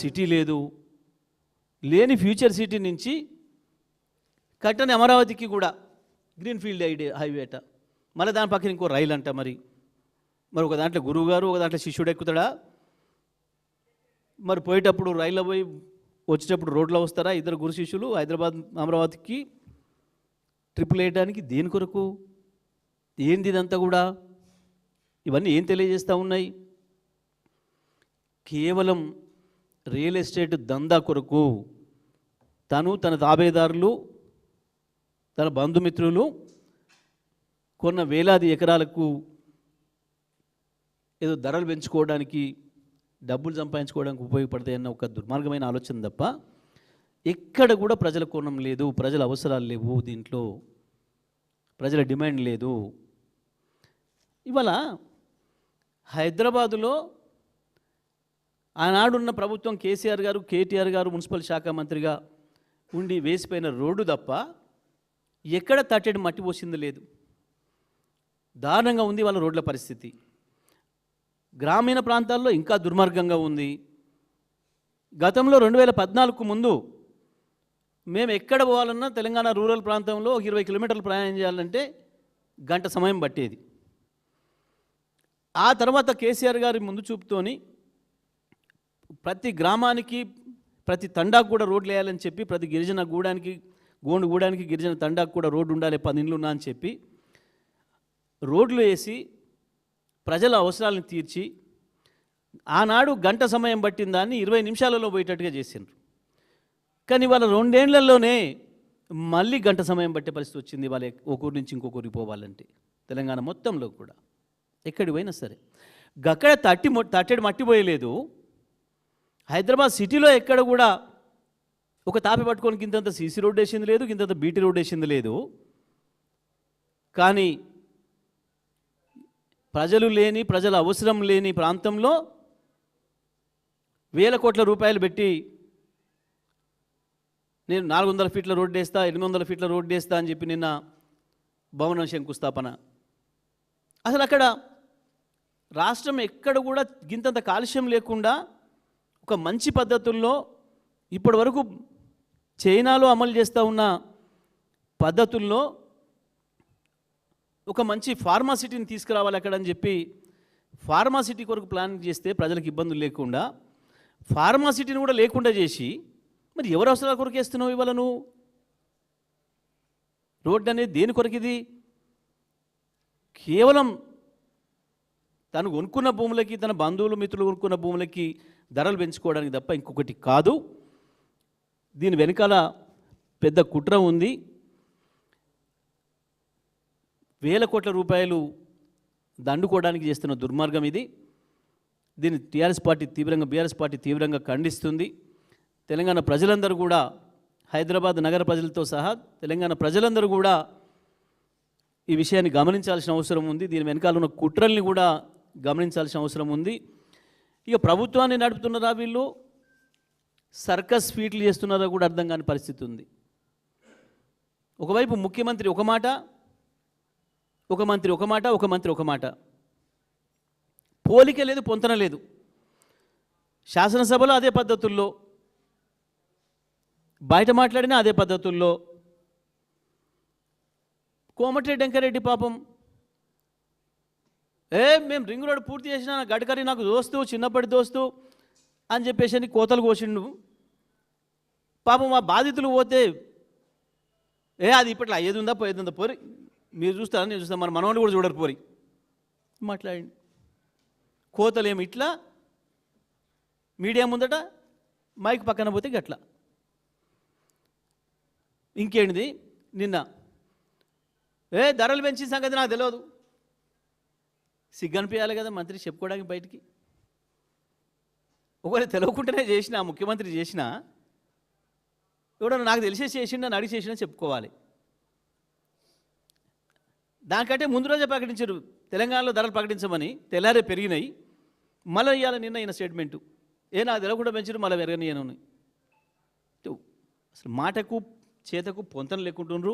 City లేదు, లేని future city నుంచి కట్టని అమరావతికి కూడా గ్రీన్ఫీల్డ్ హైవే అట, మళ్ళీ దాని పక్కన ఇంకో రైలు అంట. మరి ఒక దాంట్లో గురువు గారు, ఒక దాంట్లో శిష్యుడు ఎక్కుతాడా? మరి పోయేటప్పుడు రైల్లో పోయి వచ్చేటప్పుడు రోడ్లో వస్తారా ఇద్దరు గురు శిష్యులు హైదరాబాద్ అమరావతికి ట్రిపుల్ వేయడానికి? దేని కొరకు? ఏంది ఇదంతా కూడా? ఇవన్నీ ఏం తెలియజేస్తూ ఉన్నాయి? కేవలం రియల్ ఎస్టేట్ దందా కొరకు తన తాబేదారులు, తన బంధుమిత్రులు కొన్న వేలాది ఎకరాలకు ఏదో ధరలు పెంచుకోవడానికి, డబ్బులు సంపాదించుకోవడానికి ఉపయోగపడతాయన్న ఒక దుర్మార్గమైన ఆలోచన తప్ప ఎక్కడ కూడా ప్రజల కోణం లేదు, ప్రజల అవసరాలు లేవు, దీంట్లో ప్రజల డిమాండ్ లేదు. ఇవాళ హైదరాబాదులో ఆనాడున్న ప్రభుత్వం కేసీఆర్ గారు, కేటీఆర్ గారు మున్సిపల్ శాఖ మంత్రిగా ఉండి వేసిపోయిన రోడ్డు తప్ప ఎక్కడ తట్టెడు మట్టి పోసింది లేదు. దారుణంగా ఉంది వాళ్ళ రోడ్ల పరిస్థితి. గ్రామీణ ప్రాంతాల్లో ఇంకా దుర్మార్గంగా ఉంది. గతంలో 2014కు ముందు మేము ఎక్కడ పోవాలన్నా తెలంగాణ రూరల్ ప్రాంతంలో 20 కిలోమీటర్లు ప్రయాణం చేయాలంటే గంట సమయం పట్టేది. ఆ తర్వాత కేసీఆర్ గారి ముందు చూపుతోని ప్రతి గ్రామానికి, ప్రతి తండాకు కూడా రోడ్లు వేయాలని చెప్పి, ప్రతి గిరిజన గోండు గూడానికి గిరిజన తండాకు కూడా రోడ్డు ఉండాలి, 10 ఇండ్లు ఉన్నా అని చెప్పి రోడ్లు వేసి ప్రజల అవసరాలను తీర్చి ఆనాడు గంట సమయం పట్టిన దాన్ని 20 నిమిషాలలో పోయేటట్టుగా చేసిండ్రు. కానీ వాళ్ళ 2 ఏళ్లలోనే మళ్ళీ గంట సమయం పట్టే పరిస్థితి వచ్చింది. వాళ్ళ ఒకరి నుంచి ఇంకొకరికి పోవాలంటే తెలంగాణ మొత్తంలో కూడా ఎక్కడికి పోయినా సరే. అక్కడ తట్టెడు మట్టి పోయలేదు. హైదరాబాద్ సిటీలో ఎక్కడ కూడా ఒక తాపి పట్టుకొని ఇంతంత సీసీ రోడ్ వేసింది లేదు, ఇంతంత బీటీ రోడ్ వేసింది లేదు. కానీ ప్రజలు లేని, ప్రజల అవసరం లేని ప్రాంతంలో వేల కోట్ల రూపాయలు పెట్టి నేను 400 ఫీట్ల రోడ్డు వేస్తా, 800 ఫీట్ల రోడ్డు వేస్తా అని చెప్పి నిన్న భవనం శంకుస్థాపన. అసలు అక్కడ రాష్ట్రం ఎక్కడ కూడా గింతంత కాలుష్యం లేకుండా ఒక మంచి పద్ధతుల్లో ఇప్పటి వరకు చైనాలో అమలు చేస్తూ ఉన్న పద్ధతుల్లో ఒక మంచి ఫార్మాసిటీని తీసుకురావాలి అక్కడ అని చెప్పి ఫార్మాసిటీ కొరకు ప్లాన్ చేస్తే ప్రజలకు ఇబ్బందులు లేకుండా ఫార్మాసిటీని కూడా లేకుండా చేసి మరి ఎవరు అవసరాల కొరకు వేస్తున్నావు ఇవాళ నువ్వు? రోడ్డు అనేది దేని కొరకు? ఇది కేవలం తను కొనుక్కున్న భూములకి, తన బంధువులు మిత్రులు కొనుక్కున్న భూములకి ధరలు పెంచుకోవడానికి తప్ప ఇంకొకటి కాదు. దీని వెనకాల పెద్ద కుట్ర ఉంది. వేల కోట్ల రూపాయలు దండుకోవడానికి చేస్తున్న దుర్మార్గం ఇది. దీన్ని బీఆర్ఎస్ పార్టీ తీవ్రంగా ఖండిస్తుంది. తెలంగాణ ప్రజలందరూ కూడా, హైదరాబాద్ నగర ప్రజలతో సహా తెలంగాణ ప్రజలందరూ కూడా ఈ విషయాన్ని గమనించాల్సిన అవసరం ఉంది. దీని వెనకాల ఉన్న కుట్రల్ని కూడా గమనించాల్సిన అవసరం ఉంది. ఇక ప్రభుత్వాన్ని నడుపుతున్నారా వీళ్ళు, సర్కస్ ఫీట్లు చేస్తున్నారా కూడా అర్థం కాని పరిస్థితి ఉంది. ఒకవైపు ముఖ్యమంత్రి ఒక మాట, ఒక మంత్రి ఒక మాట, పోలిక లేదు, పొంతన లేదు. శాసనసభలో అదే పద్ధతుల్లో, బయట మాట్లాడినా అదే పద్ధతుల్లో. కోమటిరెడ్డి వెంకరెడ్డి పాపం మేము రింగ్ రోడ్ పూర్తి చేసినా, గడ్కరీ నాకు దోస్తు, చిన్నప్పటి దోస్తు అని చెప్పేసి కోతలు కోసిండు. పాపం ఆ బాధితులు పోతే అది ఇప్పట్లో అయ్యేది ఉందా పోయేది ఉందా, పోరి మీరు చూస్తారా నేను చూస్తాను, మన మనవాళ్ళు కూడా చూడరు పోరి మాట్లాడండి. కోతలు ఏమి ఇట్లా మీడియా ముందట, మైక్ పక్కన పోతే గట్లా. ఇంకేంటిది నిన్న ధరలు పెంచిన సంగతి నాకు తెలియదు. సిగ్గనిపించాలి కదా మంత్రి చెప్పుకోవడానికి బయటికి. ఒకవేళ తెలియకుండానే చేసినా, ముఖ్యమంత్రి చేసినా, ఎవడన్నా నాకు తెలిసే చేసిండా, అడిగి చేసినా చెప్పుకోవాలి. దానికంటే ముందు రోజే ప్రకటించారు తెలంగాణలో ధరలు ప్రకటించమని, తెల్లారే పెరిగినాయి. మళ్ళీ ఇవ్వాలి నిన్న ఈయన స్టేట్మెంటు, నాకు తెలియకుండా పెంచారు మళ్ళీ పెరగని. అసలు మాటకు చేతకు పొంతన లేకుంటుండ్రు.